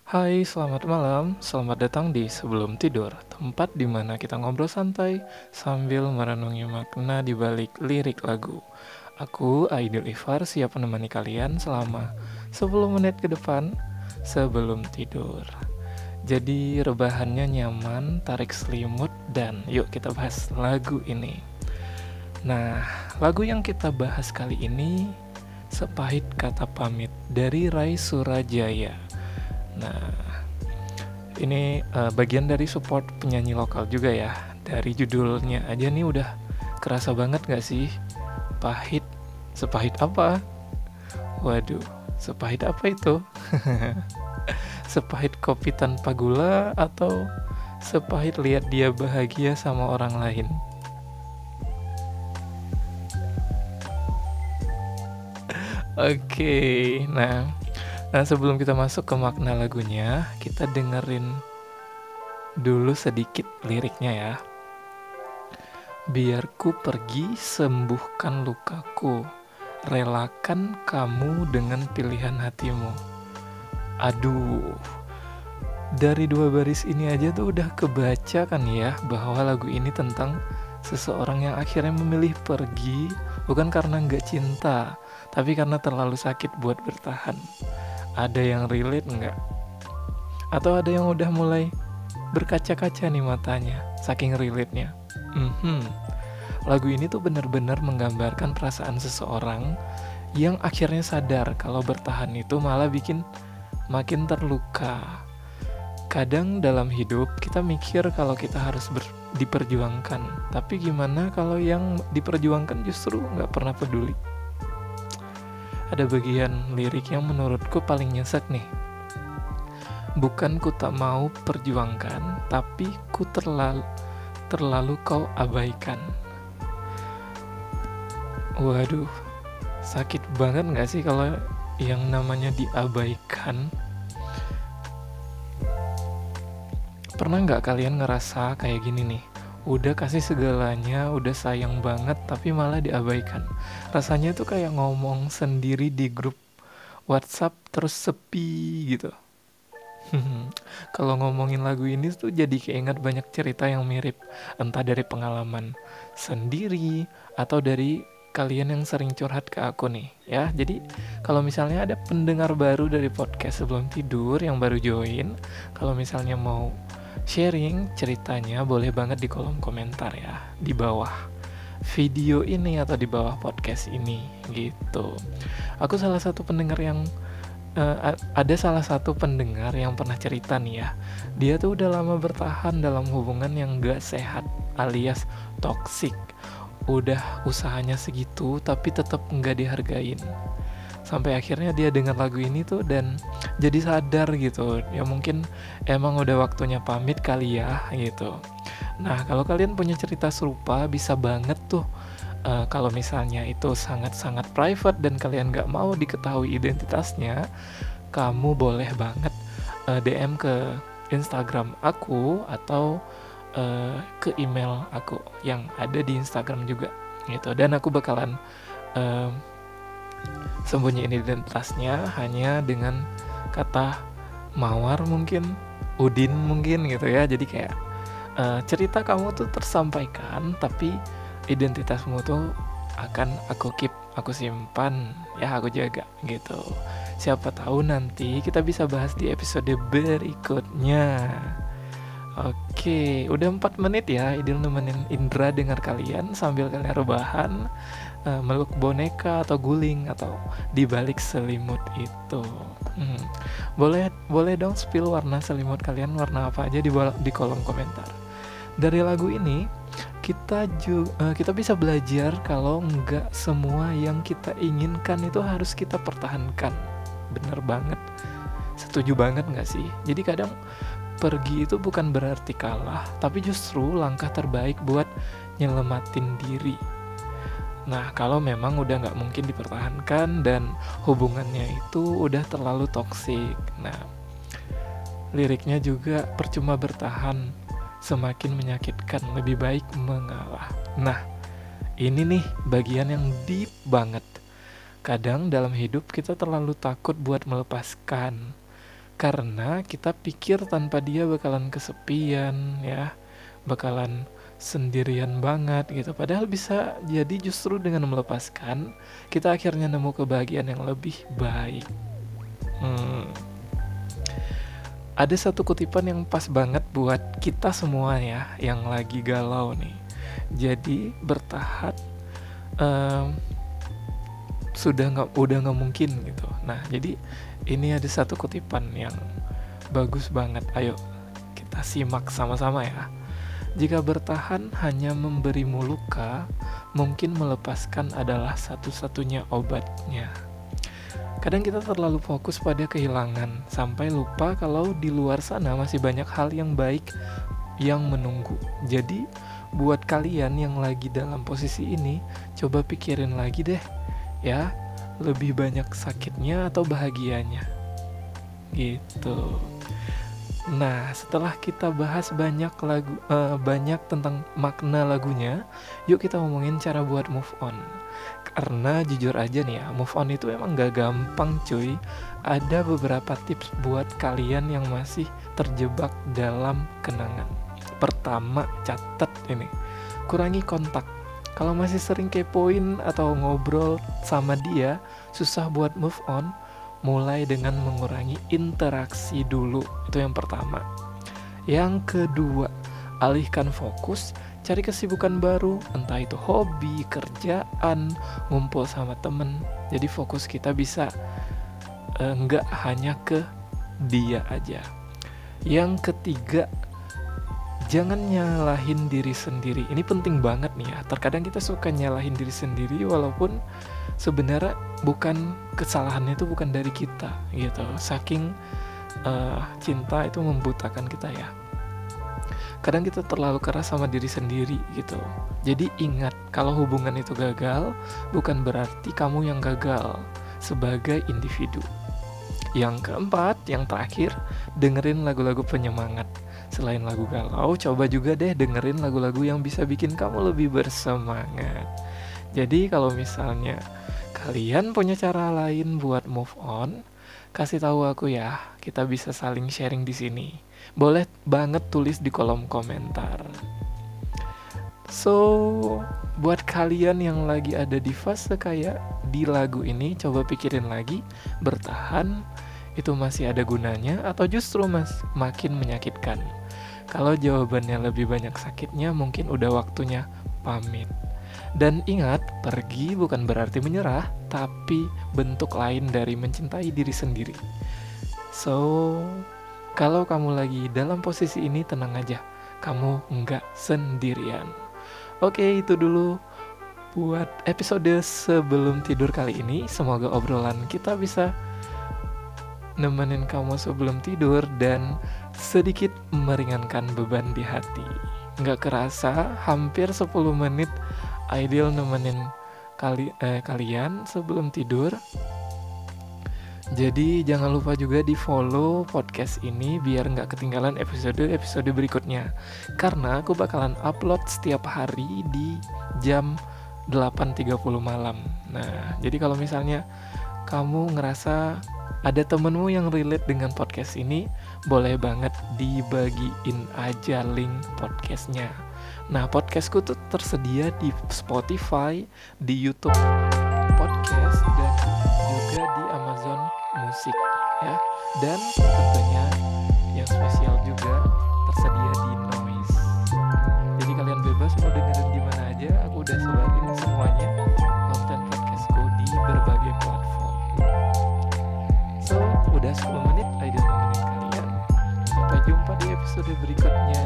Hai, selamat malam. Selamat datang di Sebelum Tidur, tempat di mana kita ngobrol santai sambil merenungi makna di balik lirik lagu. Aku, Aidil Ifar, siap menemani kalian selama 10 menit ke depan sebelum tidur. Jadi rebahannya nyaman, tarik selimut, dan yuk kita bahas lagu ini. Nah, lagu yang kita bahas kali ini Sepahit Kata Pamit dari Rai Surajaya. Nah, ini bagian dari support penyanyi lokal juga ya. Dari judulnya aja nih udah kerasa banget gak sih? Pahit. Sepahit apa? Waduh, sepahit apa itu? Sepahit kopi tanpa gula atau sepahit lihat dia bahagia sama orang lain? Oke, nah sebelum kita masuk ke makna lagunya, kita dengerin dulu sedikit liriknya ya. Biar ku pergi sembuhkan lukaku, relakan kamu dengan pilihan hatimu. Aduh, dari dua baris ini aja tuh udah kebaca kan ya bahwa lagu ini tentang seseorang yang akhirnya memilih pergi bukan karena nggak cinta, tapi karena terlalu sakit buat bertahan. Ada yang relate nggak? Atau ada yang udah mulai berkaca-kaca nih matanya, saking relate-nya. Lagu ini tuh benar-benar menggambarkan perasaan seseorang yang akhirnya sadar kalau bertahan itu malah bikin makin terluka. Kadang dalam hidup kita mikir kalau kita harus diperjuangkan, tapi gimana kalau yang diperjuangkan justru nggak pernah peduli? Ada bagian lirik yang menurutku paling nyesek nih. Bukan ku tak mau perjuangkan, tapi ku terlalu kau abaikan. Waduh, sakit banget gak sih kalau yang namanya diabaikan? Pernah gak kalian ngerasa kayak gini nih? Udah kasih segalanya, udah sayang banget, tapi malah diabaikan. Rasanya tuh kayak ngomong sendiri di grup WhatsApp terus sepi gitu. Kalau ngomongin lagu ini tuh jadi keinget banyak cerita yang mirip, entah dari pengalaman sendiri atau dari kalian yang sering curhat ke aku nih ya. Jadi kalau misalnya ada pendengar baru dari podcast Sebelum Tidur yang baru join, kalau misalnya mau sharing ceritanya boleh banget di kolom komentar ya, di bawah video ini atau di bawah podcast ini gitu. Aku salah satu pendengar yang ada salah satu pendengar yang pernah cerita nih ya. Dia tuh udah lama bertahan dalam hubungan yang gak sehat alias toxic. Udah usahanya segitu tapi tetap gak dihargain. Sampai akhirnya dia dengar lagu ini tuh dan jadi sadar gitu. Ya mungkin emang udah waktunya pamit kali ya gitu. Nah, kalau kalian punya cerita serupa bisa banget tuh kalau misalnya itu sangat-sangat private dan kalian gak mau diketahui identitasnya, kamu boleh banget DM ke Instagram aku atau ke email aku yang ada di Instagram juga gitu. Dan aku bakalan sembunyiin identitasnya hanya dengan kata mawar mungkin, udin mungkin gitu ya. Jadi kayak cerita kamu tuh tersampaikan tapi identitasmu tuh akan aku keep, aku simpan ya, aku jaga gitu. Siapa tahu nanti kita bisa bahas di episode berikutnya. Oke, udah 4 menit ya Idil nemenin Indra dengar kalian sambil kalian rebahan, meluk boneka atau guling atau di balik selimut itu. Boleh dong spill warna selimut kalian, warna apa aja di kolom komentar. Dari lagu ini kita bisa belajar kalau nggak semua yang kita inginkan itu harus kita pertahankan. Bener banget, setuju banget nggak sih? Jadi kadang pergi itu bukan berarti kalah, tapi justru langkah terbaik buat nyelamatin diri. Nah, kalau memang udah nggak mungkin dipertahankan dan hubungannya itu udah terlalu toksik. Nah, liriknya juga percuma bertahan, semakin menyakitkan, lebih baik mengalah. Nah, ini nih bagian yang deep banget. Kadang dalam hidup kita terlalu takut buat melepaskan. Karena kita pikir tanpa dia bakalan kesepian ya, bakalan sendirian banget gitu. Padahal bisa jadi justru dengan melepaskan kita akhirnya nemu kebahagiaan yang lebih baik. Ada satu kutipan yang pas banget buat kita semua ya, yang lagi galau nih. Jadi bertahan udah nggak mungkin gitu. Nah, jadi ini ada satu kutipan yang bagus banget. Ayo kita simak sama-sama ya. Jika bertahan hanya memberimu luka, mungkin melepaskan adalah satu-satunya obatnya. Kadang kita terlalu fokus pada kehilangan sampai lupa kalau di luar sana masih banyak hal yang baik yang menunggu. Jadi buat kalian yang lagi dalam posisi ini, coba pikirin lagi deh ya, lebih banyak sakitnya atau bahagianya gitu. Nah, setelah kita bahas banyak tentang makna lagunya, yuk kita ngomongin cara buat move on. Karena jujur aja nih ya, move on itu emang gak gampang cuy. Ada beberapa tips buat kalian yang masih terjebak dalam kenangan. Pertama, catat ini, kurangi kontak. Kalau masih sering kepoin atau ngobrol sama dia, susah buat move on. Mulai dengan mengurangi interaksi dulu, itu yang pertama. Yang kedua, alihkan fokus, cari kesibukan baru, entah itu hobi, kerjaan, ngumpul sama temen. Jadi fokus kita bisa nggak hanya ke dia aja. Yang ketiga, jangan nyalahin diri sendiri. Ini penting banget nih ya. Terkadang kita suka nyalahin diri sendiri walaupun sebenarnya kesalahannya itu bukan dari kita gitu. Saking cinta itu membutakan kita ya. Kadang kita terlalu keras sama diri sendiri gitu. Jadi ingat, kalau hubungan itu gagal, bukan berarti kamu yang gagal sebagai individu. Yang keempat, yang terakhir, dengerin lagu-lagu penyemangat. Selain lagu galau, coba juga deh dengerin lagu-lagu yang bisa bikin kamu lebih bersemangat. Jadi kalau misalnya kalian punya cara lain buat move on, kasih tahu aku ya. Kita bisa saling sharing di sini. Boleh banget tulis di kolom komentar. So, buat kalian yang lagi ada di fase kayak di lagu ini, coba pikirin lagi, bertahan itu masih ada gunanya atau justru makin menyakitkan? Kalau jawabannya lebih banyak sakitnya, mungkin udah waktunya pamit. Dan ingat, pergi bukan berarti menyerah, tapi bentuk lain dari mencintai diri sendiri. So, kalau kamu lagi dalam posisi ini, tenang aja, kamu nggak sendirian. Oke, itu dulu buat episode sebelum tidur kali ini. Semoga obrolan kita bisa nemenin kamu sebelum tidur dan sedikit meringankan beban di hati. Nggak kerasa, hampir 10 menit Ideal nemenin kalian sebelum tidur. Jadi jangan lupa juga di follow podcast ini biar nggak ketinggalan episode berikutnya. Karena aku bakalan upload setiap hari di jam 8.30 malam. Nah, jadi kalau misalnya kamu ngerasa ada temenmu yang relate dengan podcast ini, boleh banget dibagiin aja link podcastnya. Nah, podcastku tuh tersedia di Spotify, di YouTube Podcast, dan juga di Amazon Musik ya. Dan tentunya yang spesial juga tersedia di Noise. Jadi kalian bebas mau dengerin di mana aja. Aku udah sebarin semuanya konten podcastku di berbagai platform. So, udah 10 menit, Ideal nemenin kalian. Sampai jumpa di episode berikutnya.